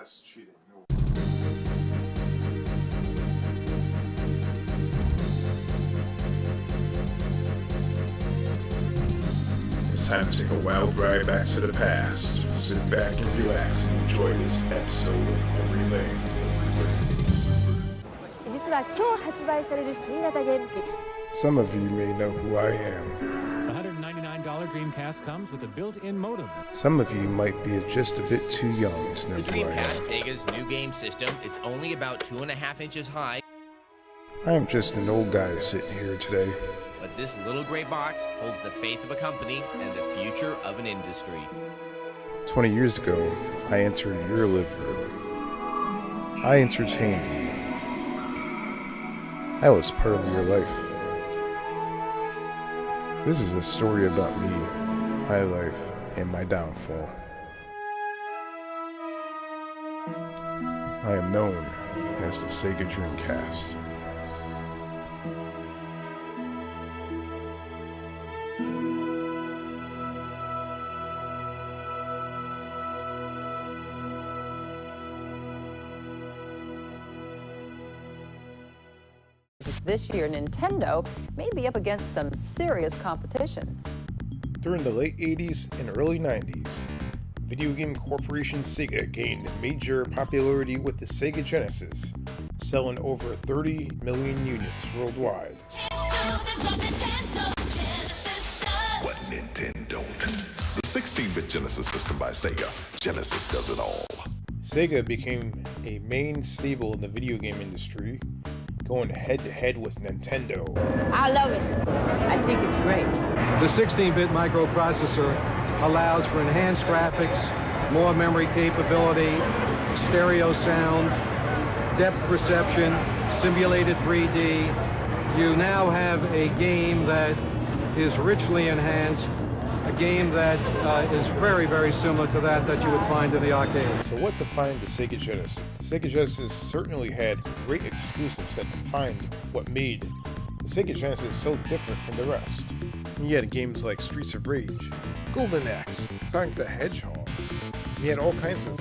that's cheating. No. It's time to take a wild ride back to the past. Sit back and relax and enjoy this episode of Relay. 実は今日発売される新型ゲーム機 Some of you may know who I am. The $199 Dreamcast comes with a built-in modem. Some of you might be just a bit too young to know The who I am. Dreamcast, Sega's new game system, is only about 2.5 inches high. I am just an old guy sitting here today. But this little gray box holds the faith of a company and the future of an industry. 20 years ago, I entered your living room. I entertained you. I was part of your life. This is a story about me, my life, and my downfall. I am known as the Sega Dreamcast. This year, Nintendo may be up against some serious competition. During the late 80s and early 90s, video game corporation Sega gained major popularity with the Sega Genesis, selling over 30 million units worldwide. What Nintendo don't? The 16-bit Genesis system by Sega. Genesis does it all. Sega became a main staple in the video game industry, going head-to-head with Nintendo. I love it. I think it's great. The 16-bit microprocessor allows for enhanced graphics, more memory capability, stereo sound, depth perception, simulated 3D. You now have a game that is richly enhanced, a game that is very, very similar to that you would find in the arcade. So what defined the Sega Genesis? The Sega Genesis certainly had great exclusives that defined what made the Sega Genesis so different from the rest. You had games like Streets of Rage, Golden Axe, Sonic the Hedgehog. You had all kinds of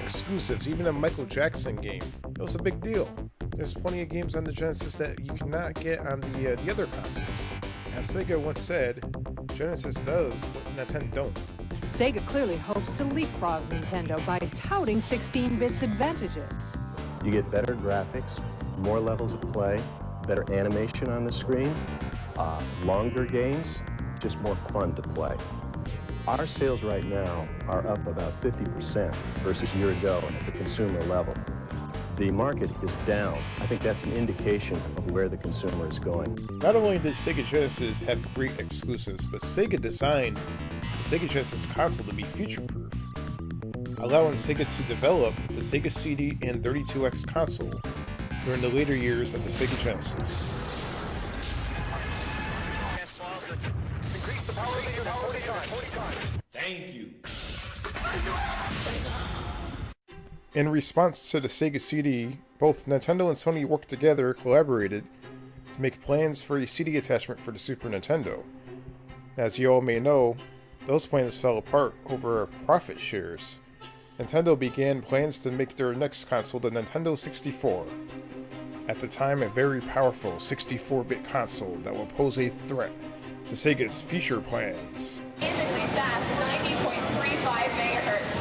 exclusives, even a Michael Jackson game. It was a big deal. There's plenty of games on the Genesis that you cannot get on the other consoles. As Sega once said, Genesis does what Nintendo don't. Sega clearly hopes to leapfrog Nintendo by touting 16-bit's advantages. You get better graphics, more levels of play, better animation on the screen, longer games, just more fun to play. Our sales right now are up about 50% versus a year ago at the consumer level. The market is down. I think that's an indication of where the consumer is going. Not only did Sega Genesis have great exclusives, but Sega designed the Sega Genesis console to be future-proof, allowing Sega to develop the Sega CD and 32X console during the later years of the Sega Genesis. Thank you. In response to the Sega CD, both Nintendo and Sony worked together, collaborated, to make plans for a CD attachment for the Super Nintendo. As you all may know, those plans fell apart over profit shares. Nintendo began plans to make their next console the Nintendo 64. At the time, a very powerful 64-bit console that will pose a threat to Sega's future plans. Amazingly fast, 90.35 megahertz.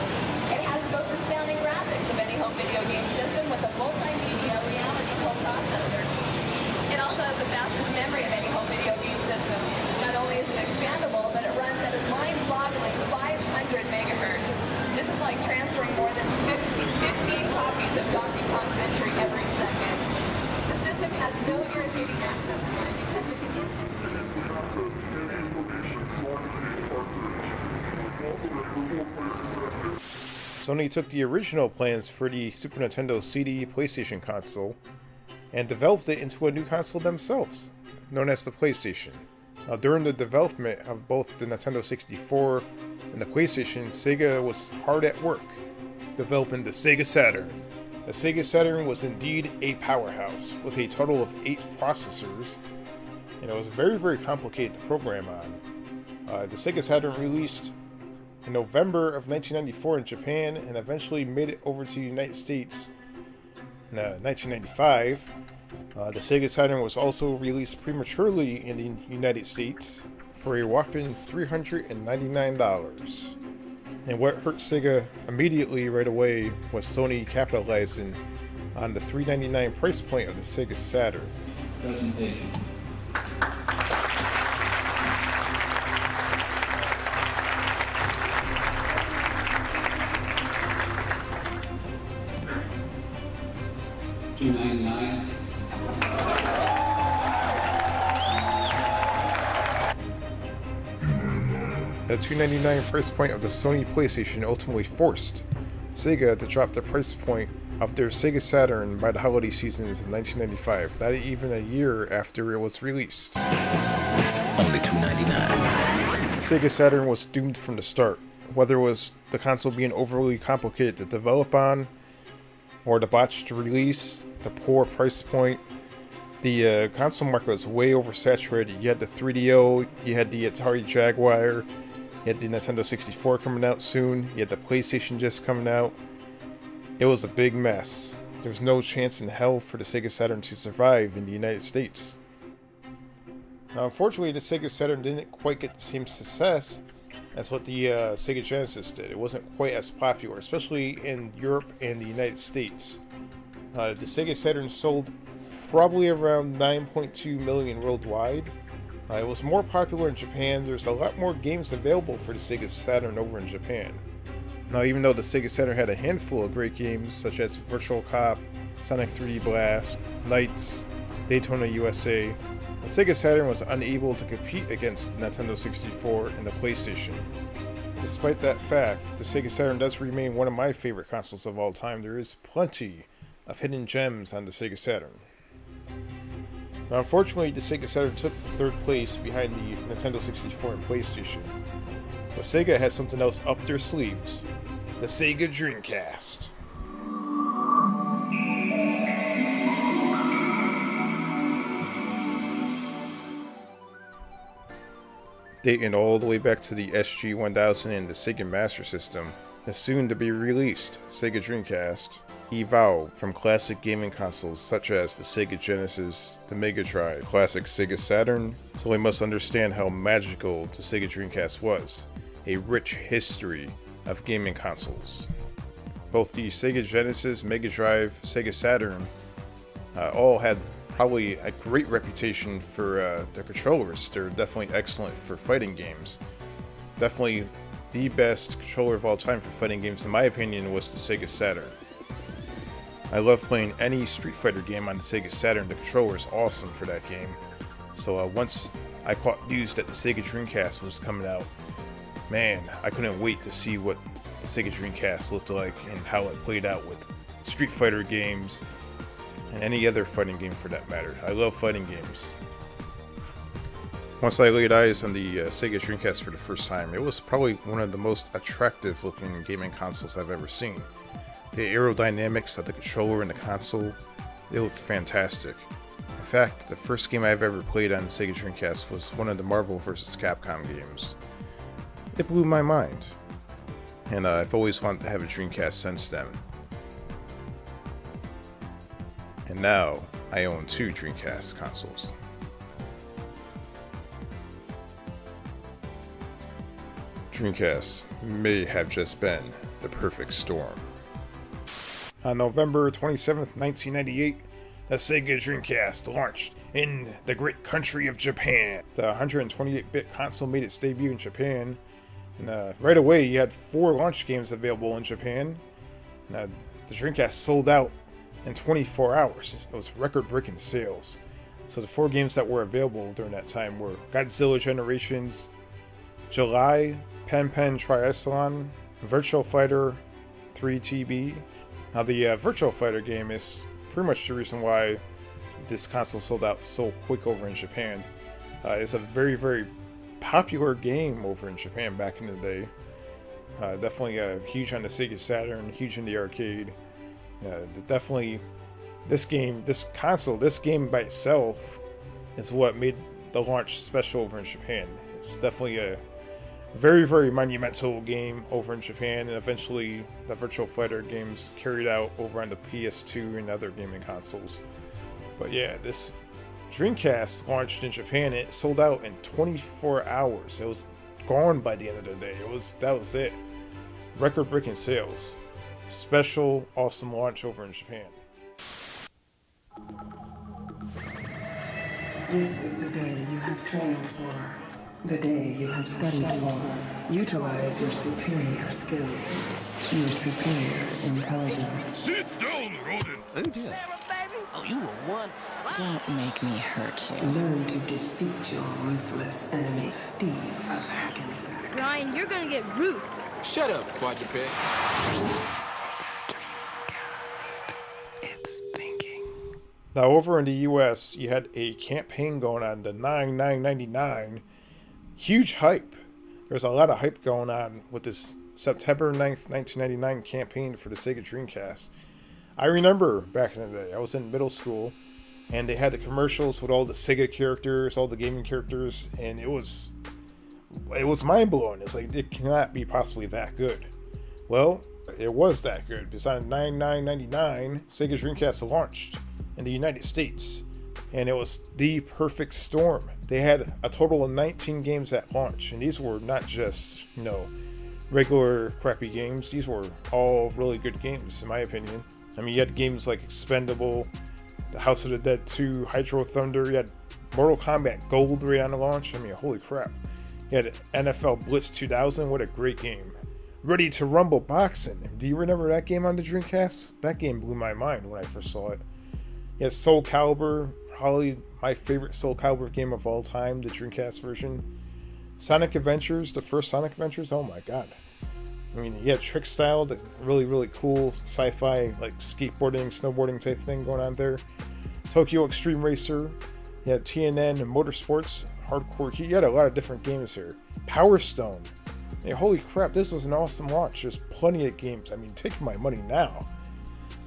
It has the most astounding graphics of any home video game system with a multimedia reality coprocessor. It also has the fastest memory of any home video game system. Not only is it expandable, but it runs at a mind-boggling 500 megahertz. This is like transferring more than 15 copies of Donkey Kong Country every second. The system has no irritating access time because it can instantaneously Sony took the original plans for the Super Nintendo CD PlayStation console and developed it into a new console themselves, known as the PlayStation. Now, during the development of both the Nintendo 64 and the PlayStation, Sega was hard at work developing the Sega Saturn. The Sega Saturn was indeed a powerhouse with a total of 8 processors, and it was very, very complicated to program on. The Sega Saturn released in November of 1994 in Japan and eventually made it over to the United States in 1995. The Sega Saturn was also released prematurely in the United States for a whopping $399. And what hurt Sega immediately right away was Sony capitalizing on the $399 price point of the Sega Saturn. Presentation. $299. The $299 price point of the Sony PlayStation ultimately forced Sega to drop the price point of their Sega Saturn by the holiday seasons of 1995, not even a year after it was released. Only $299. The Sega Saturn was doomed from the start, whether it was the console being overly complicated to develop on, or the botched release, the poor price point. The console market was way oversaturated. You had the 3DO, you had the Atari Jaguar, you had the Nintendo 64 coming out soon, you had the PlayStation just coming out. It was a big mess. There was no chance in hell for the Sega Saturn to survive in the United States. Now, unfortunately, the Sega Saturn didn't quite get the same success as what the Sega Genesis did. It wasn't quite as popular, especially in Europe and the United States. The Sega Saturn sold probably around 9.2 million worldwide. It was more popular in Japan. There's a lot more games available for the Sega Saturn over in Japan. Now, even though the Sega Saturn had a handful of great games such as Virtual Cop, Sonic 3D Blast, Knights, Daytona USA, the Sega Saturn was unable to compete against the Nintendo 64 and the PlayStation. Despite that fact, the Sega Saturn does remain one of my favorite consoles of all time. There is plenty of hidden gems on the Sega Saturn. Now, unfortunately, the Sega Saturn took third place behind the Nintendo 64 and PlayStation. But Sega had something else up their sleeves: the Sega Dreamcast. Dating all the way back to the SG-1000 and the Sega Master System, the soon-to-be released Sega Dreamcast evolved from classic gaming consoles such as the Sega Genesis, the Mega Drive, classic Sega Saturn, so we must understand how magical the Sega Dreamcast was, a rich history of gaming consoles. Both the Sega Genesis, Mega Drive, Sega Saturn all had probably a great reputation for their controllers. They're definitely excellent for fighting games. Definitely the best controller of all time for fighting games, in my opinion, was the Sega Saturn. I love playing any Street Fighter game on the Sega Saturn. The controller is awesome for that game. So once I caught news that the Sega Dreamcast was coming out, man, I couldn't wait to see what the Sega Dreamcast looked like and how it played out with Street Fighter games and any other fighting game for that matter. I love fighting games. Once I laid eyes on the Sega Dreamcast for the first time, it was probably one of the most attractive looking gaming consoles I've ever seen. The aerodynamics of the controller and the console, they looked fantastic. In fact, the first game I've ever played on the Sega Dreamcast was one of the Marvel vs. Capcom games. It blew my mind, and I've always wanted to have a Dreamcast since then. And now, I own 2 Dreamcast consoles. Dreamcast may have just been the perfect storm. On November 27th, 1998, the Sega Dreamcast launched in the great country of Japan. The 128-bit console made its debut in Japan, and right away you had 4 launch games available in Japan. And, the Dreamcast sold out in 24 hours. It was record-breaking sales. So the 4 games that were available during that time were Godzilla Generations, July, Pen Triathlon, Virtual Fighter 3TB. Now the Virtual Fighter game is pretty much the reason why this console sold out so quick over in Japan. It's a very, very popular game over in Japan back in the day. Definitely huge on the Sega Saturn, huge in the arcade. Definitely, this game by itself is what made the launch special over in Japan. It's definitely Very, very monumental game over in Japan, and eventually the Virtual Fighter games carried out over on the PS2 and other gaming consoles. But yeah, this Dreamcast launched in Japan. It sold out in 24 hours. It was gone by the end of the day. That was it. Record-breaking sales. Special, awesome launch over in Japan. This is the day you have trained for. The day you have studied for. Utilize your superior skills. Your superior intelligence. Sit down, rodent. Oh dear. Sarah, baby. Oh, you were one. Don't make me hurt you. Learn to defeat your ruthless enemy, Steve of Hackensack. Brian, you're gonna get roofed. Shut up, quadruped. Sega Dreamcast. It's thinking. Now over in the US, you had a campaign going on, the 9999. Huge hype. There's a lot of hype going on with this September 9th, 1999 campaign for the Sega Dreamcast. I remember back in the day, I was in middle school, and they had the commercials with all the Sega characters, all the gaming characters, and it was mind-blowing. It's like, it cannot be possibly that good. Well, it was that good, because on 9999, Sega Dreamcast launched in the United States, and it was the perfect storm. They had a total of 19 games at launch, and these were not just, regular crappy games. These were all really good games, in my opinion. I mean, you had games like Expendable, The House of the Dead 2, Hydro Thunder. You had Mortal Kombat Gold right on the launch. I mean, holy crap. You had NFL Blitz 2000. What a great game. Ready to Rumble Boxing. Do you remember that game on the Dreamcast? That game blew my mind when I first saw it. You had Soul Calibur, probably my favorite Soul Calibur game of all time, the Dreamcast version. Sonic Adventures, the first Sonic Adventures, oh my god. I mean, you had Trick Style, the really, really cool sci-fi, like skateboarding, snowboarding type thing going on there. Tokyo Extreme Racer, you had TNN Motorsports, Hardcore Heat, you had a lot of different games here. Power Stone, hey, holy crap, this was an awesome launch. There's plenty of games. I mean, take my money now.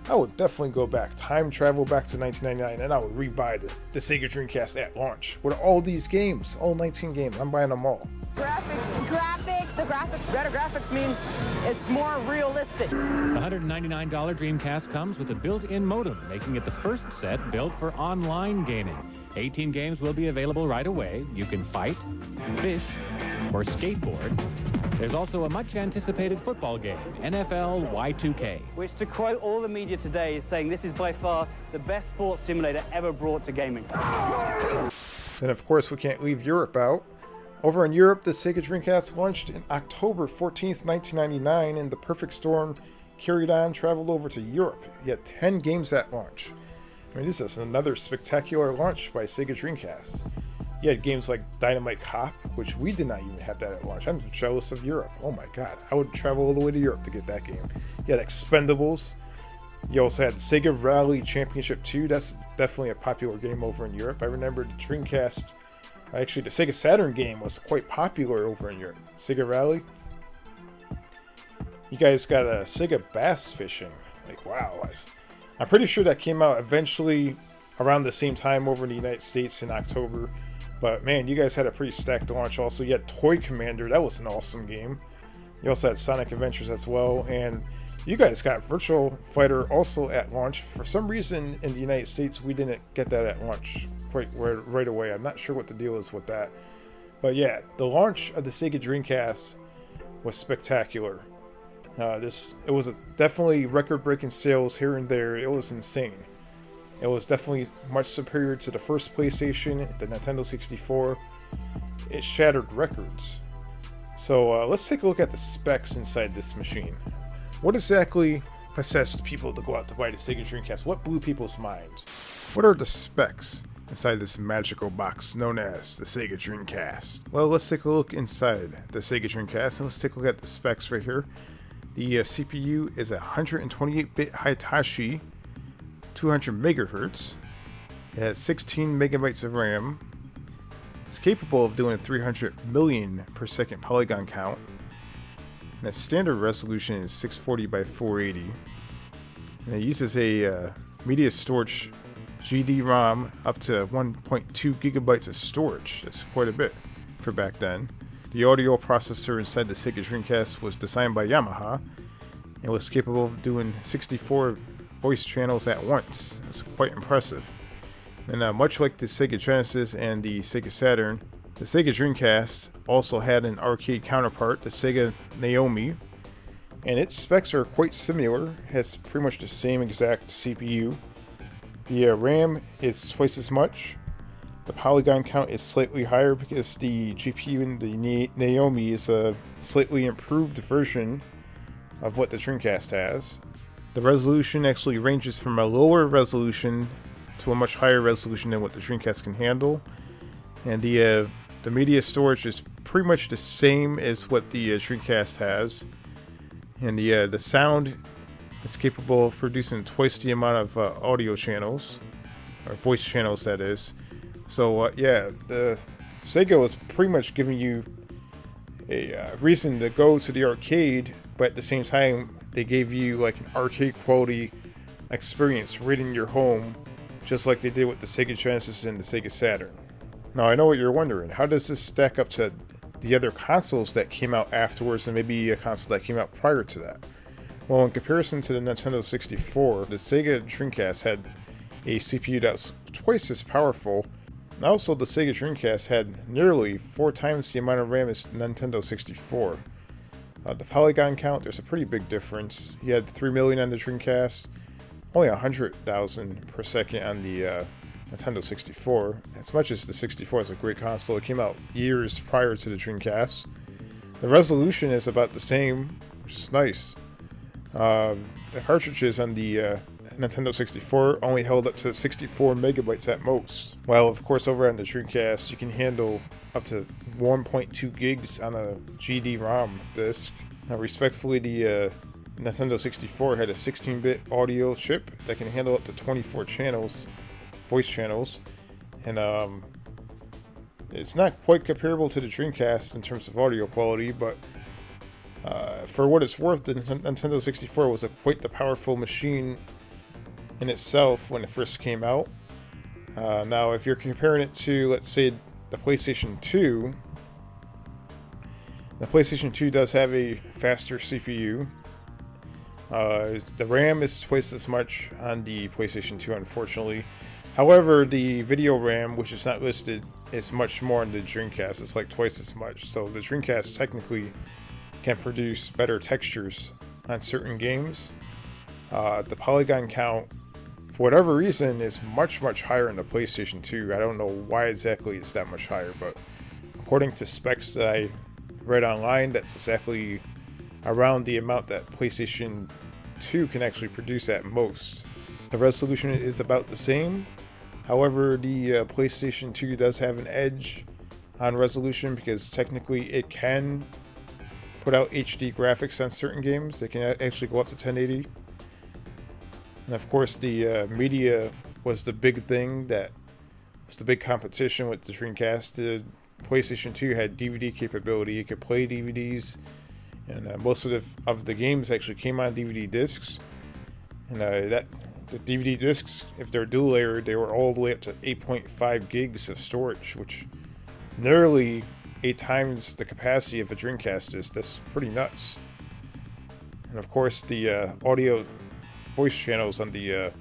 I would definitely go back, time travel back to 1999, and I would rebuy the Sega Dreamcast at launch. With all these games, all 19 games, I'm buying them all. Graphics. The graphics. Better graphics means it's more realistic. The $199 Dreamcast comes with a built-in modem, making it the first set built for online gaming. 18 games will be available right away. You can fight, fish, or skateboard. There's also a much-anticipated football game, NFL Y2K. Which, to quote all the media today, is saying this is by far the best sports simulator ever brought to gaming. And of course, we can't leave Europe out. Over in Europe, the Sega Dreamcast launched in October 14th, 1999, and the perfect storm carried on, traveled over to Europe. You had 10 games at launch. I mean, this is another spectacular launch by Sega Dreamcast. You had games like Dynamite Cop, which we did not even have that at launch. I'm jealous of Europe. Oh my god, I would travel all the way to Europe to get that game. You had Expendables. You also had Sega Rally Championship 2. That's definitely a popular game over in Europe. I remember the Dreamcast, actually the Sega Saturn game was quite popular over in Europe. Sega Rally. You guys got a Sega Bass Fishing. Like, wow. I'm pretty sure that came out eventually around the same time over in the United States in October. But man, you guys had a pretty stacked launch also. You had Toy Commander, that was an awesome game. You also had Sonic Adventures as well, and you guys got Virtual Fighter also at launch. For some reason in the United States, we didn't get that at launch quite right away. I'm not sure what the deal is with that. But yeah, the launch of the Sega Dreamcast was spectacular. It was definitely record-breaking sales here and there. It was insane. It was definitely much superior to the first PlayStation, the Nintendo 64. It shattered records. So let's take a look at the specs inside this machine. What exactly possessed people to go out to buy the Sega Dreamcast? What blew people's minds? What are the specs inside this magical box known as the Sega Dreamcast? Well, let's take a look inside the Sega Dreamcast and let's take a look at the specs right here. The CPU is a 128-bit Hitachi 200 megahertz. It has 16 megabytes of RAM. It's capable of doing a 300 million per second polygon count. And its standard resolution is 640 by 480. And it uses a media storage GD-ROM up to 1.2 gigabytes of storage. That's quite a bit for back then. The The audio processor inside the Sega Dreamcast was designed by Yamaha and was capable of doing 64 voice channels at once. It's quite impressive. And much like the Sega Genesis and the Sega Saturn, the Sega Dreamcast also had an arcade counterpart, the Sega Naomi, and its specs are quite similar. It has pretty much the same exact CPU. The RAM is twice as much. The polygon count is slightly higher because the GPU in the Naomi is a slightly improved version of what the Dreamcast has. The resolution actually ranges from a lower resolution to a much higher resolution than what the Dreamcast can handle. And the media storage is pretty much the same as what the Dreamcast has. And the sound is capable of producing twice the amount of audio channels, or voice channels that is. So yeah, the Sega was pretty much giving you a reason to go to the arcade, but at the same time they gave you like an arcade quality experience right in your home, just like they did with the Sega Genesis and the Sega Saturn. Now I know what you're wondering, how does this stack up to the other consoles that came out afterwards and maybe a console that came out prior to that? Well, in comparison to the Nintendo 64, the Sega Dreamcast had a CPU that was twice as powerful. And also, the Sega Dreamcast had nearly 4 times the amount of RAM as Nintendo 64. The polygon count, there's a pretty big difference. You had 3 million on the Dreamcast, only 100,000 per second on the Nintendo 64. As much as the 64 is a great console, it came out years prior to the Dreamcast. The resolution is about the same, which is nice. The cartridges on the Nintendo 64 only held up to 64 megabytes at most. While of course over on the Dreamcast you can handle up to 1.2 gigs on a GD-ROM disc. Now respectfully, the Nintendo 64 had a 16-bit audio chip that can handle up to 24 channels, voice channels, and it's not quite comparable to the Dreamcast in terms of audio quality, but for what it's worth, the Nintendo 64 was quite the powerful machine in itself when it first came out. Now, if you're comparing it to, let's say, the PlayStation 2, the PlayStation 2 does have a faster CPU. The RAM is twice as much on the PlayStation 2, unfortunately. However, the video RAM, which is not listed, is much more on the Dreamcast. It's like twice as much. So the Dreamcast technically can produce better textures on certain games. The polygon count, for whatever reason, is much higher in the PlayStation 2. I don't know why exactly it's that much higher, but according to specs that I read online, that's exactly around the amount that PlayStation 2 can actually produce at most. The resolution is about the same. However, the PlayStation 2 does have an edge on resolution because technically it can put out HD graphics on certain games. They can actually go up to 1080. And of course, the media was the big thing that was the big competition with the Dreamcast. The PlayStation 2 had DVD capability. You could play DVDs, and most of the games actually came on DVD discs. And the DVD discs, if they're dual layered, they were all the way up to 8.5 gigs of storage, which nearly 8 times the capacity of a Dreamcast disc. That's pretty nuts. And of course, the audio voice channels on the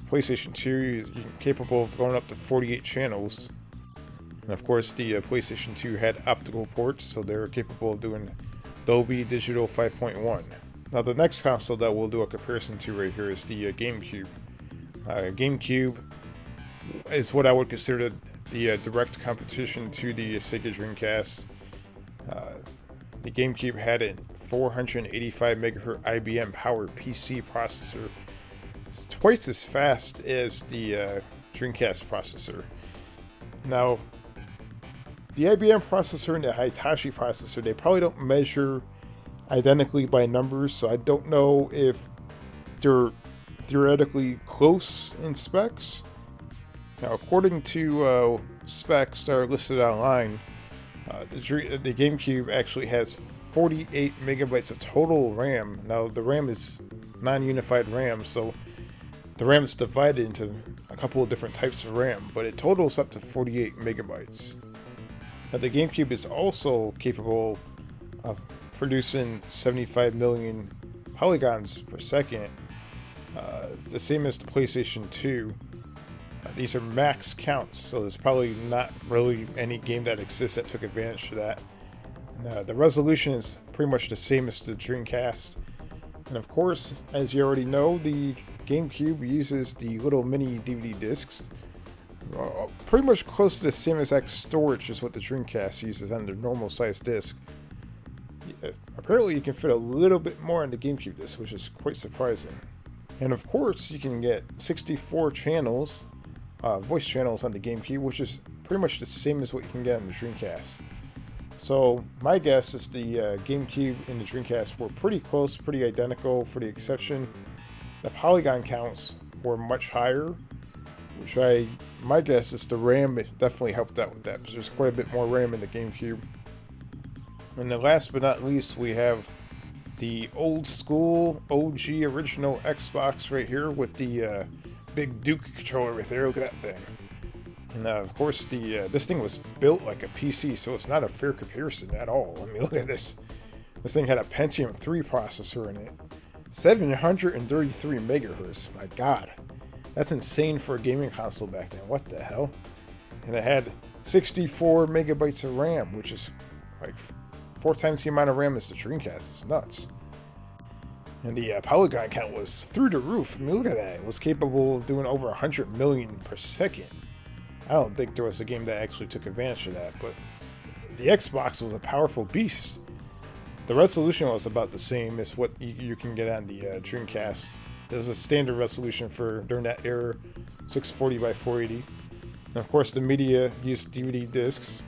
PlayStation 2, you're capable of going up to 48 channels. And of course, the PlayStation 2 had optical ports, so they were capable of doing Dolby Digital 5.1. Now, the next console that we'll do a comparison to right here is the GameCube. GameCube is what I would consider the direct competition to the Sega Dreamcast. The GameCube had a 485 MHz IBM Power PC processor. It's twice as fast as the Dreamcast processor. Now, the IBM processor and the Hitachi processor, they probably don't measure identically by numbers, so I don't know if they're theoretically close in specs. Now, according to specs that are listed online, the GameCube actually has 48 megabytes of total RAM. Now, the RAM is non-unified RAM, so the RAM is divided into a couple of different types of RAM, but it totals up to 48 megabytes. Now, the GameCube is also capable of producing 75 million polygons per second, the same as the PlayStation 2. These are max counts, so there's probably not really any game that exists that took advantage of that. And, the resolution is pretty much the same as the Dreamcast. And of course, as you already know, the GameCube uses the little mini DVD discs. Pretty much close to the same exact storage as what the Dreamcast uses on their normal size disc. Apparently you can fit a little bit more on the GameCube disc, which is quite surprising. And of course you can get 64 channels, voice channels on the GameCube, which is pretty much the same as what you can get on the Dreamcast. So my guess is the GameCube and the Dreamcast were pretty close, pretty identical, for the exception the polygon counts were much higher, which my guess is the RAM definitely helped out with that, because there's quite a bit more RAM in the GameCube. And then last but not least, we have the old school OG original Xbox right here with the big Duke controller right there. Look at that thing. And of course, this thing was built like a PC, so it's not a fair comparison at all. I mean, look at this. This thing had a Pentium 3 processor in it. 733 megahertz. My God. That's insane for a gaming console back then. What the hell? And it had 64 megabytes of RAM, which is like 4 times the amount of RAM as the Dreamcast. It's nuts. And the polygon count was through the roof. I mean, look at that. It was capable of doing over 100 million per second. I don't think there was a game that actually took advantage of that, but the Xbox was a powerful beast. The resolution was about the same as what you can get on the Dreamcast. There was a standard resolution for, during that era, 640 by 480. And of course the media used DVD discs.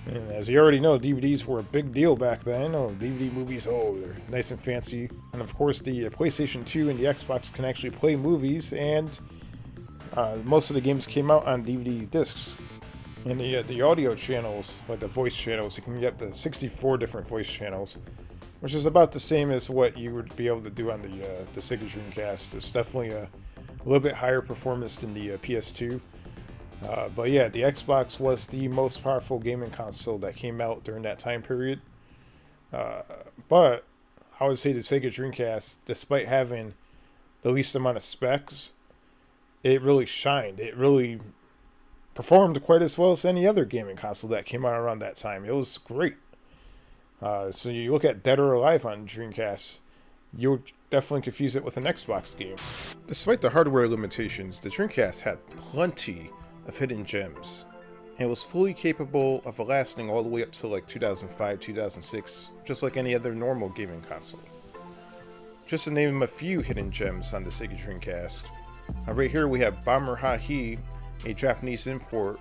And as you already know, DVDs were a big deal back then. Oh, DVD movies, oh, they're nice and fancy. And of course the PlayStation 2 and the Xbox can actually play movies, and most of the games came out on DVD discs. And the audio channels, like the voice channels, you can get the 64 different voice channels, which is about the same as what you would be able to do on the Sega Dreamcast. It's definitely a little bit higher performance than the PS2. But yeah, the Xbox was the most powerful gaming console that came out during that time period. But I would say the Sega Dreamcast, despite having the least amount of specs, it really shined. It really performed quite as well as any other gaming console that came out around that time. It was great. So you look at Dead or Alive on Dreamcast, you would definitely confuse it with an Xbox game. Despite the hardware limitations, the Dreamcast had plenty of hidden gems, and it was fully capable of lasting all the way up to like 2005, 2006, just like any other normal gaming console. Just to name a few hidden gems on the Sega Dreamcast. Right here we have Bomber Ha-He, a Japanese import.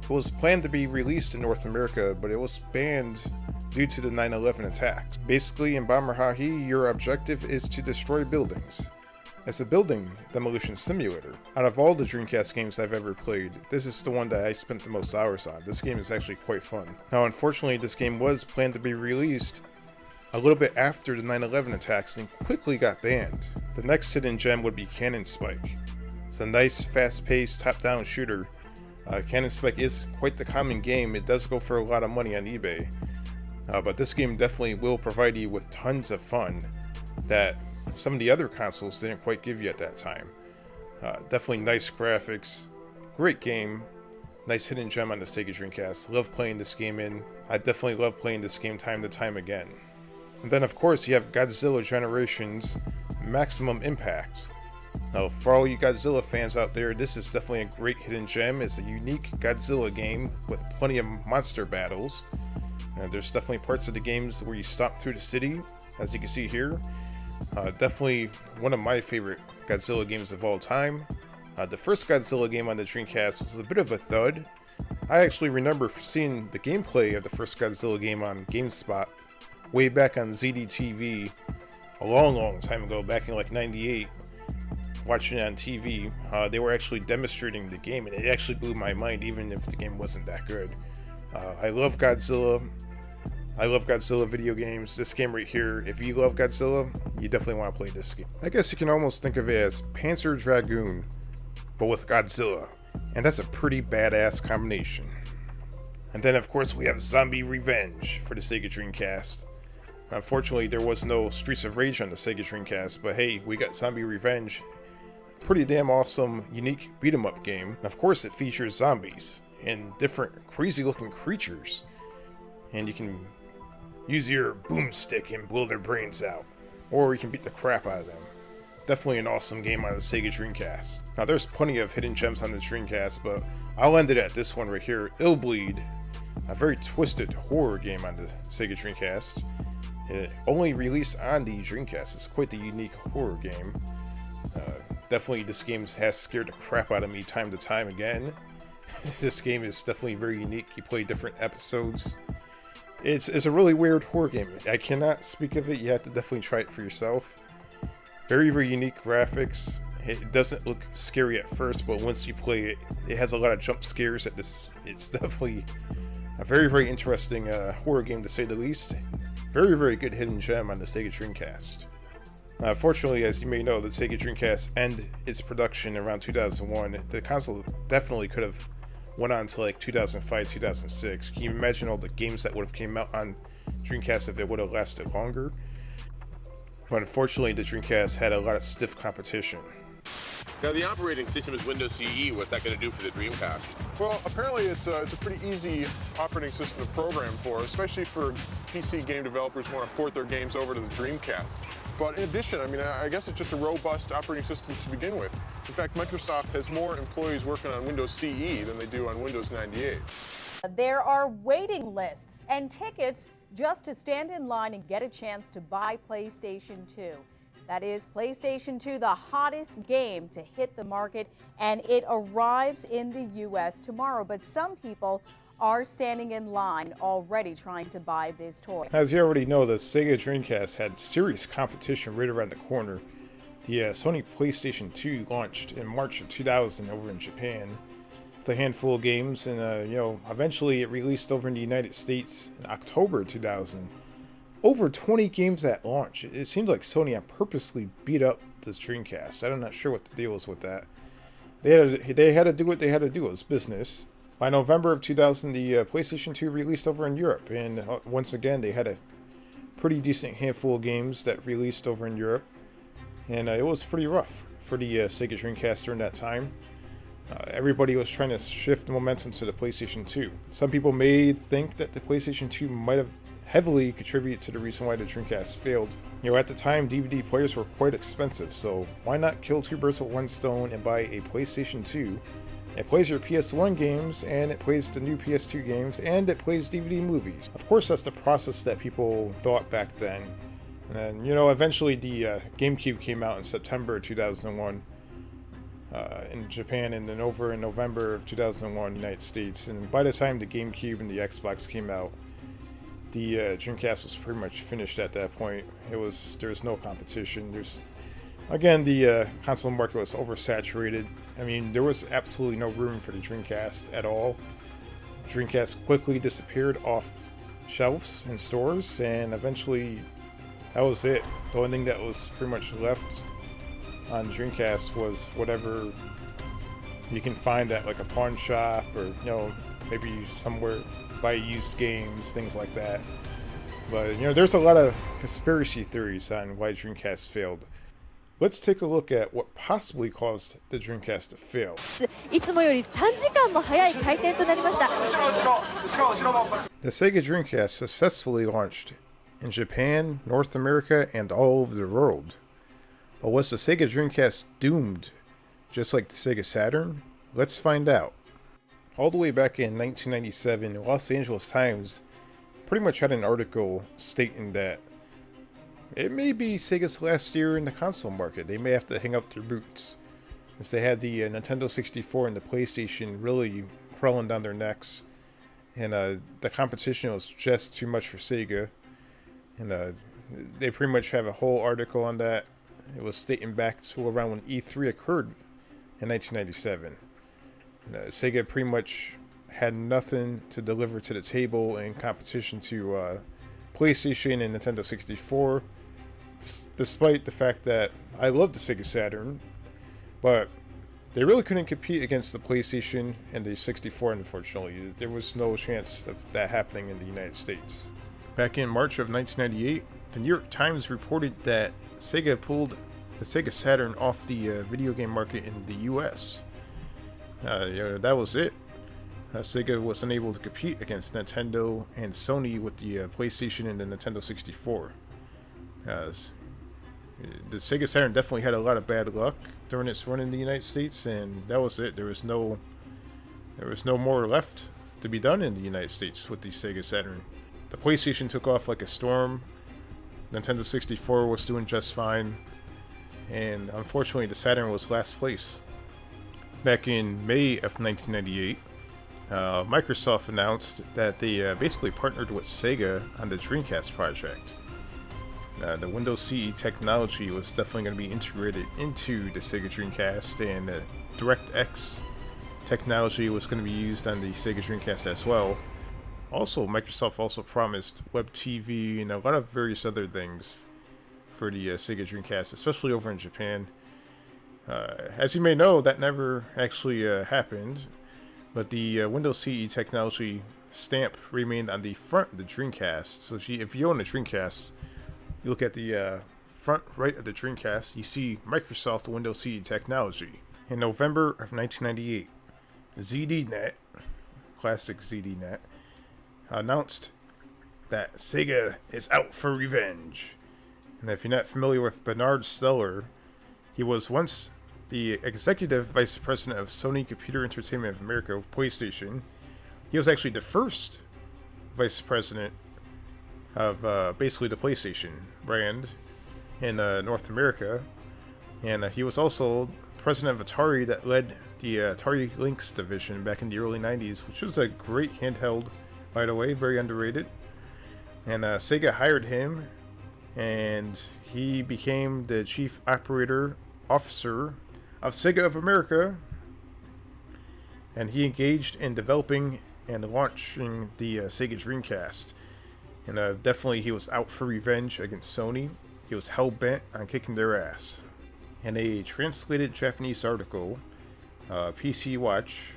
It was planned to be released in North America, but it was banned due to the 9/11 attacks. Basically, in Bomber Ha-He, your objective is to destroy buildings. It's a building demolition simulator. Out of all the Dreamcast games I've ever played, this is the one that I spent the most hours on. This game is actually quite fun. Now, unfortunately, this game was planned to be released a little bit after the 9/11 attacks and quickly got banned. The next hidden gem would be Cannon Spike. It's a nice, fast-paced, top-down shooter. Cannon Spike is quite the common game. It does go for a lot of money on eBay. But this game definitely will provide you with tons of fun that some of the other consoles didn't quite give you at that time. Definitely nice graphics, great game, nice hidden gem on the Sega Dreamcast. Love playing this game I definitely love playing this game time to time again. And then of course you have Godzilla Generations Maximum Impact. Now for all you Godzilla fans out there, this is definitely a great hidden gem. It's a unique Godzilla game with plenty of monster battles. And there's definitely parts of the games where you stomp through the city, as you can see here. Definitely one of my favorite Godzilla games of all time. The first Godzilla game on the Dreamcast was a bit of a thud. I actually remember seeing the gameplay of the first Godzilla game on GameSpot way back on ZDTV a long time ago, back in like '98. Watching it on TV, they were actually demonstrating the game, and it actually blew my mind, even if the game wasn't that good. I love Godzilla. I love Godzilla video games. This game right here, if you love Godzilla, you definitely want to play this game. I guess you can almost think of it as Panzer Dragoon, but with Godzilla. And that's a pretty badass combination. And then of course we have Zombie Revenge for the Sega Dreamcast. Unfortunately, there was no Streets of Rage on the Sega Dreamcast, but hey, we got Zombie Revenge. Pretty damn awesome, unique beat-em-up game. And of course, it features zombies and different crazy-looking creatures. And you can use your boomstick and blow their brains out. Or you can beat the crap out of them. Definitely an awesome game on the Sega Dreamcast. Now, there's plenty of hidden gems on the Dreamcast, but I'll end it at this one right here. Illbleed, a very twisted horror game on the Sega Dreamcast. It only released on the Dreamcast. It's quite the unique horror game. Definitely, this game has scared the crap out of me time to time again. This game is definitely very unique. You play different episodes. It's a really weird horror game. I cannot speak of it. You have to definitely try it for yourself. Very, very unique graphics. It doesn't look scary at first, but once you play it, it has a lot of jump scares. It's definitely a very, very interesting horror game, to say the least. Very, very good hidden gem on the Sega Dreamcast. Fortunately, as you may know, the Sega Dreamcast ended its production around 2001. The console definitely could have went on to like 2005, 2006. Can you imagine all the games that would have came out on Dreamcast if it would have lasted longer? But unfortunately, the Dreamcast had a lot of stiff competition. Now, the operating system is Windows CE. What's that going to do for the Dreamcast? Well, apparently it's a pretty easy operating system to program for, especially for PC game developers who want to port their games over to the Dreamcast. But in addition, I mean, I guess it's just a robust operating system to begin with. In fact, Microsoft has more employees working on Windows CE than they do on Windows 98. There are waiting lists and tickets just to stand in line and get a chance to buy PlayStation 2. That is PlayStation 2, the hottest game to hit the market, and it arrives in the U.S. tomorrow. But some people are standing in line already trying to buy this toy. As you already know, the Sega Dreamcast had serious competition right around the corner. The Sony PlayStation 2 launched in March of 2000 over in Japan with a handful of games, and eventually it released over in the United States in October 2000. Over 20 games at launch. It seemed like Sony had purposely beat up this Dreamcast. I'm not sure what the deal was with that. They had to do what they had to do. It was business. By November of 2000, the PlayStation 2 released over in Europe, and once again, they had a pretty decent handful of games that released over in Europe, and it was pretty rough for the Sega Dreamcast during that time. Everybody was trying to shift momentum to the PlayStation 2. Some people may think that the PlayStation 2 might have heavily contributed to the reason why the Dreamcast failed. At the time, DVD players were quite expensive, so why not kill two birds with one stone and buy a PlayStation 2? It plays your PS1 games, and it plays the new PS2 games, and it plays DVD movies. Of course, that's the process that people thought back then. And then, eventually the GameCube came out in September 2001 in Japan, and then over in November of 2001 in the United States. And by the time the GameCube and the Xbox came out, the Dreamcast was pretty much finished at that point. There was no competition. Again, the console market was oversaturated. I mean, there was absolutely no room for the Dreamcast at all. Dreamcast quickly disappeared off shelves in stores, and eventually that was it. The only thing that was pretty much left on Dreamcast was whatever you can find at like a pawn shop, or maybe somewhere buy used games, things like that. But there's a lot of conspiracy theories on why Dreamcast failed. Let's take a look at what possibly caused the Dreamcast to fail. いつもより3時間も早い回転となりました。 The Sega Dreamcast successfully launched in Japan, North America, and all over the world. But was the Sega Dreamcast doomed, just like the Sega Saturn? Let's find out. All the way back in 1997, the Los Angeles Times pretty much had an article stating that it may be Sega's last year in the console market. They may have to hang up their boots, as they had the Nintendo 64 and the PlayStation really crawling down their necks, and the competition was just too much for Sega. And they pretty much have a whole article on that. It was stating back to around when E3 occurred in 1997. And, Sega pretty much had nothing to deliver to the table in competition to PlayStation and Nintendo 64, despite the fact that I love the Sega Saturn, but They really couldn't compete against the PlayStation and the 64, unfortunately. There was no chance of that happening in the United States. Back in March of 1998, the New York Times reported that Sega pulled the Sega Saturn off the video game market in the US. That was it. Sega was unable to compete against Nintendo and Sony with the PlayStation and the Nintendo 64. The Sega Saturn definitely had a lot of bad luck during its run in the United States, and that was it. There was no more left to be done in the United States with the Sega Saturn. The PlayStation took off like a storm. Nintendo 64 was doing just fine, and unfortunately the Saturn was last place. Back in May of 1998, Microsoft announced that they basically partnered with Sega on the Dreamcast project. The Windows CE technology was definitely going to be integrated into the Sega Dreamcast, and DirectX technology was going to be used on the Sega Dreamcast as well. Also, Microsoft also promised Web TV and a lot of various other things for the Sega Dreamcast, especially over in Japan. As you may know, that never actually happened, but the Windows CE technology stamp remained on the front of the Dreamcast. So if you own a Dreamcast, you look at the front right of the Dreamcast, you see Microsoft Windows CE technology. In November of 1998, ZDNet, classic ZDNet, announced that Sega is out for revenge. And if you're not familiar with Bernard Stellar, he was once the executive vice president of Sony Computer Entertainment of America, PlayStation. He was actually the first vice president of basically the PlayStation brand in North America, and he was also president of Atari that led the Atari Lynx division back in the early 90s, which was a great handheld, by the way, very underrated. And Sega hired him, and he became the chief operator officer of Sega of America, and he engaged in developing and launching the Sega Dreamcast. And definitely he was out for revenge against Sony. He was hell-bent on kicking their ass. In a translated Japanese article, PC Watch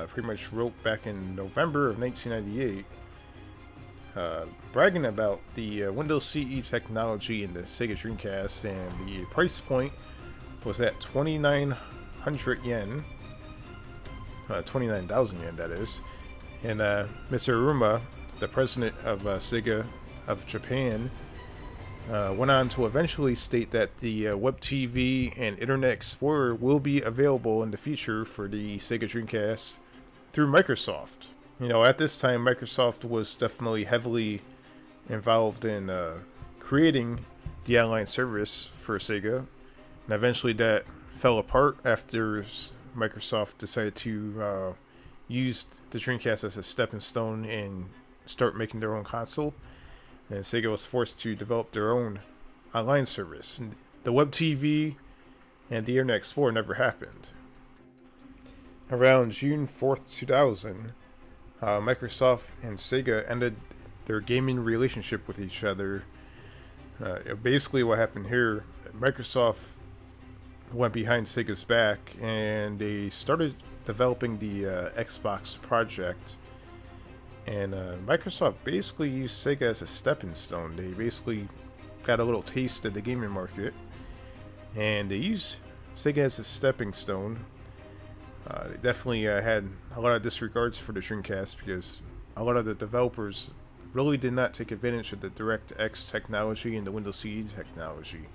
pretty much wrote back in November of 1998, bragging about the Windows CE technology in the Sega Dreamcast, and the price point was at 2,900 yen, 29,000 yen that is. And Mr. Aruma, the president of Sega of Japan, went on to eventually state that the Web TV and Internet Explorer will be available in the future for the Sega Dreamcast through Microsoft. You know, at this time, Microsoft was definitely heavily involved in creating the online service for Sega, and eventually that fell apart after Microsoft decided to use the Dreamcast as a stepping stone and start making their own console, and Sega was forced to develop their own online service. And the Web TV and the Internet Explorer never happened. Around June 4th, 2000, Microsoft and Sega ended their gaming relationship with each other. Basically what happened here, Microsoft went behind Sega's back and they started developing the Xbox project. And Microsoft basically used Sega as a stepping stone. They basically got a little taste of the gaming market, and they used Sega as a stepping stone. They definitely had a lot of disregards for the Dreamcast because a lot of the developers really did not take advantage of the DirectX technology and the Windows CE technology.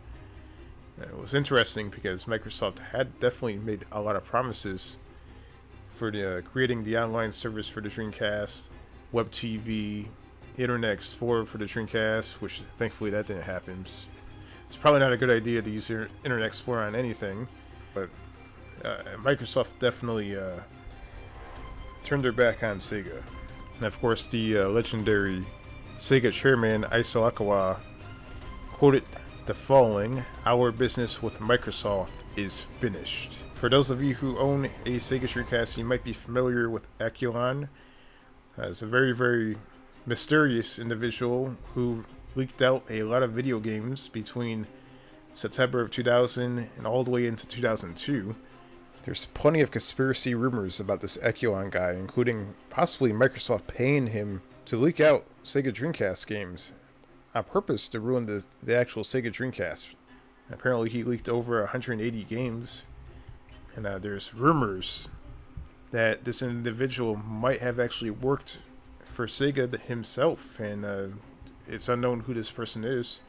And it was interesting because Microsoft had definitely made a lot of promises for the creating the online service for the Dreamcast, Web TV, Internet Explorer for the Dreamcast, which thankfully that didn't happen. It's probably not a good idea to use your Internet Explorer on anything, but Microsoft definitely turned their back on Sega. And of course, the legendary Sega chairman Isao quoted the following: "Our business with Microsoft is finished." For those of you who own a Sega Dreamcast, you might be familiar with Aculon. As a very, very mysterious individual who leaked out a lot of video games between September of 2000 and all the way into 2002. There's plenty of conspiracy rumors about this Ekulon guy, including possibly Microsoft paying him to leak out Sega Dreamcast games on purpose to ruin the actual Sega Dreamcast. Apparently he leaked over 180 games, and there's rumors that this individual might have actually worked for Sega himself, and it's unknown who this person is.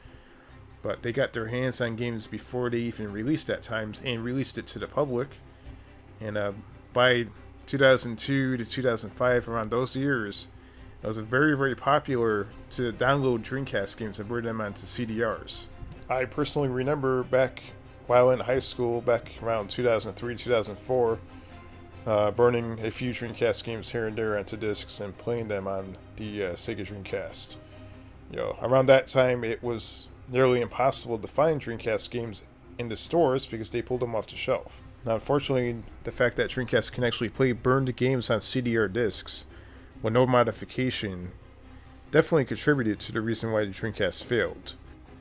But they got their hands on games before they even released at times, and released it to the public. And by 2002 to 2005, around those years, it was very, very popular to download Dreamcast games and bring them onto CDRs. I personally remember back while in high school, back around 2003, 2004, burning a few Dreamcast games here and there onto discs and playing them on the Sega Dreamcast. Around that time, it was nearly impossible to find Dreamcast games in the stores because they pulled them off the shelf. Now, unfortunately, the fact that Dreamcast can actually play burned games on CDR discs with no modification definitely contributed to the reason why the Dreamcast failed.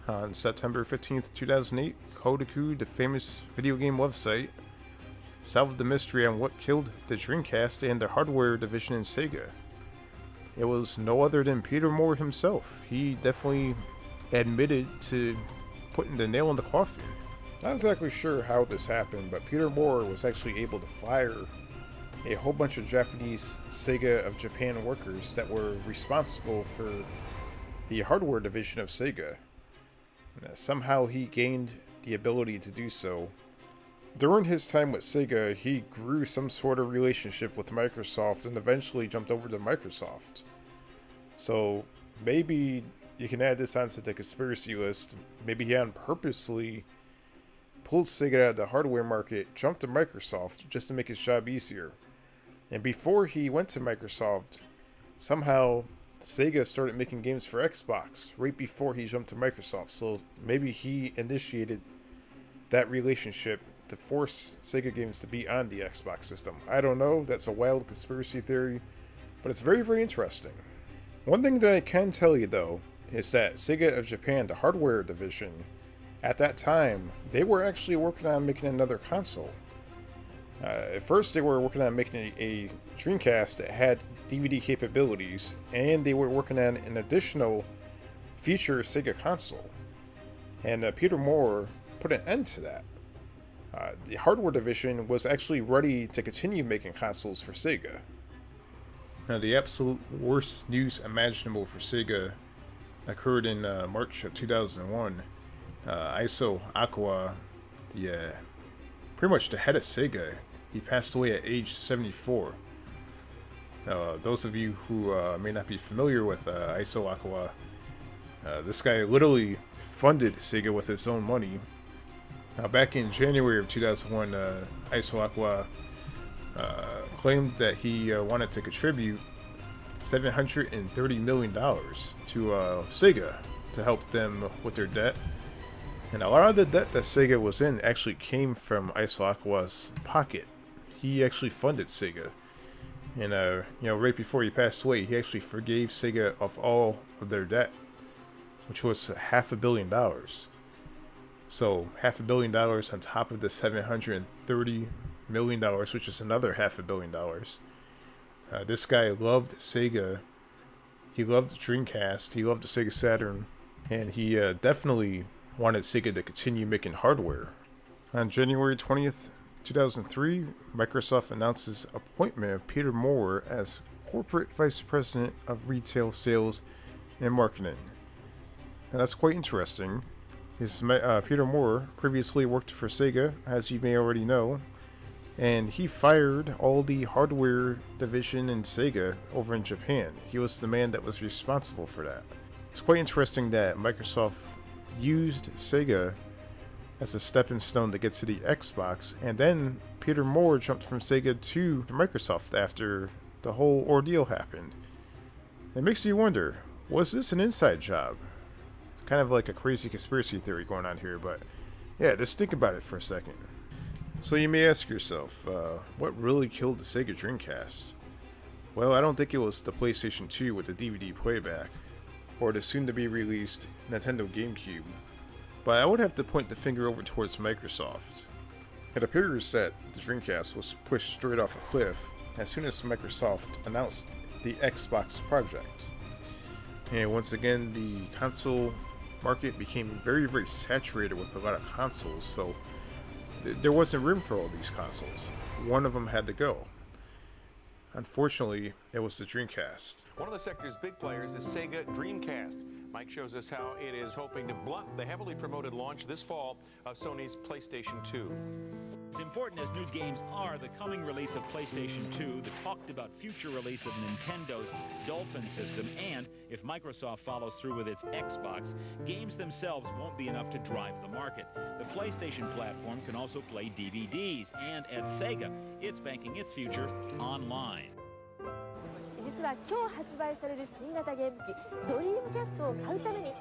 On September 15th, 2008, Kotaku, the famous video game website, solved the mystery on what killed the Dreamcast and the hardware division in Sega. It was no other than Peter Moore himself. He definitely admitted to putting the nail in the coffin. Not exactly sure how this happened, but Peter Moore was actually able to fire a whole bunch of Japanese Sega of Japan workers that were responsible for the hardware division of Sega. Somehow he gained the ability to do so. During his time with Sega, he grew some sort of relationship with Microsoft and eventually jumped over to Microsoft. So maybe you can add this onto the conspiracy list. Maybe he purposely pulled Sega out of the hardware market, jumped to Microsoft just to make his job easier. And before he went to Microsoft, somehow Sega started making games for Xbox right before he jumped to Microsoft. So maybe he initiated that relationship to force Sega games to be on the Xbox system. I don't know, that's a wild conspiracy theory, but it's very, very interesting. One thing that I can tell you though, is that Sega of Japan, the hardware division, at that time, they were actually working on making another console. At first, they were working on making a Dreamcast that had DVD capabilities, and they were working on an additional feature Sega console. And Peter Moore put an end to that. The hardware division was actually ready to continue making consoles for Sega. Now, the absolute worst news imaginable for Sega occurred in March of 2001. Iso Aqua, pretty much the head of Sega, he passed away at age 74. Those of you who may not be familiar with Iso Aqua, this guy literally funded Sega with his own money. Now, back in January of 2001, Iso Aqua claimed that he wanted to contribute $730 million to Sega to help them with their debt. And a lot of the debt that Sega was in actually came from Iso Aqua's pocket. He actually funded Sega. And, right before he passed away, he actually forgave Sega of all of their debt, which was $500 million. So, $500 million on top of the $730 million, which is another $500 million. This guy loved Sega. He loved the Dreamcast. He loved the Sega Saturn. And he definitely wanted Sega to continue making hardware. On January 20th, 2003, Microsoft announces appointment of Peter Moore as Corporate Vice President of Retail Sales and Marketing. And that's quite interesting. Peter Moore previously worked for Sega, as you may already know, and he fired all the hardware division in Sega over in Japan. He was the man that was responsible for that. It's quite interesting that Microsoft used Sega as a stepping stone to get to the Xbox, and then Peter Moore jumped from Sega to Microsoft after the whole ordeal happened. It makes you wonder, was this an inside job? Kind of like a crazy conspiracy theory going on here, but yeah, just think about it for a second. So you may ask yourself, what really killed the Sega Dreamcast? Well, I don't think it was the PlayStation 2 with the DVD playback, or the soon-to-be-released Nintendo GameCube, but I would have to point the finger over towards Microsoft. It appears that the Dreamcast was pushed straight off a cliff as soon as Microsoft announced the Xbox project. And once again, the console market became very, very saturated with a lot of consoles, so there wasn't room for all these consoles. One of them had to go. Unfortunately, it was the Dreamcast. One of the sector's big players is Sega Dreamcast. Mike shows us how it is hoping to blunt the heavily promoted launch this fall of Sony's PlayStation 2. As important as new games are, the coming release of PlayStation 2, the talked about future release of Nintendo's Dolphin system, and if Microsoft follows through with its Xbox, games themselves won't be enough to drive the market. The PlayStation platform can also play DVDs, and at Sega, it's banking its future online. 実は今日発売される新型ゲーム機ドリームキャストを買うために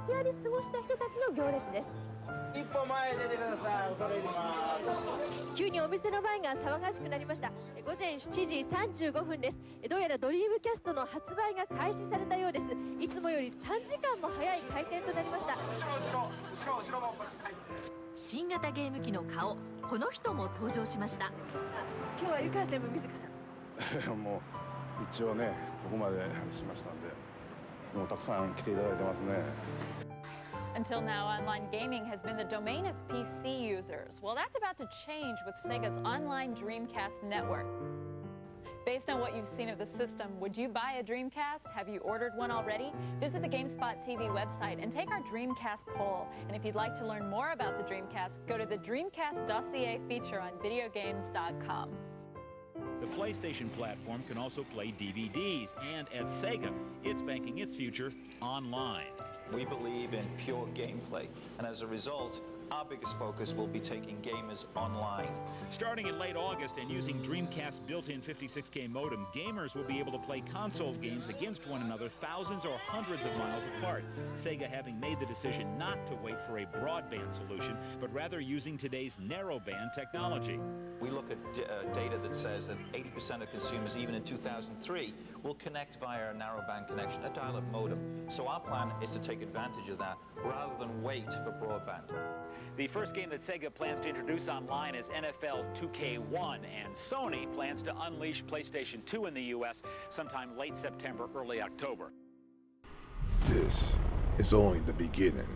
徹夜で過ごした人たちの行列です。一歩前へ出てください。恐れ入ります。急にお店の前が騒がしくなりました。午前7時35分です。どうやらドリームキャストの発売が開始されたようです。いつもより3時間も早い開店となりました。新型ゲーム機の顔、この人も登場しました。今日は湯川専務自ら。もう一応ね、ここまでしましたんで、もうたくさん来ていただいてますね。Until now, online gaming has been the domain of PC users. Well, that's about to change with Sega's online Dreamcast network. Based on what you've seen of the system, would you buy a Dreamcast? Have you ordered one already? Visit the GameSpot TV website and take our Dreamcast poll. And if you'd like to learn more about the Dreamcast, go to the Dreamcast dossier feature on videogames.com. The PlayStation platform can also play DVDs, and at Sega, it's banking its future online. We believe in pure gameplay, and as a result, our biggest focus will be taking gamers online. Starting in late August and using Dreamcast's built-in 56K modem, gamers will be able to play console games against one another thousands or hundreds of miles apart. Sega having made the decision not to wait for a broadband solution, but rather using today's narrowband technology. We look at data that says that 80% of consumers, even in 2003, will connect via a narrowband connection, a dial-up modem. So our plan is to take advantage of that rather than wait for broadband. The first game that Sega plans to introduce online is NFL 2K1, and Sony plans to unleash PlayStation 2 in the US sometime late September, early October. This is only the beginning.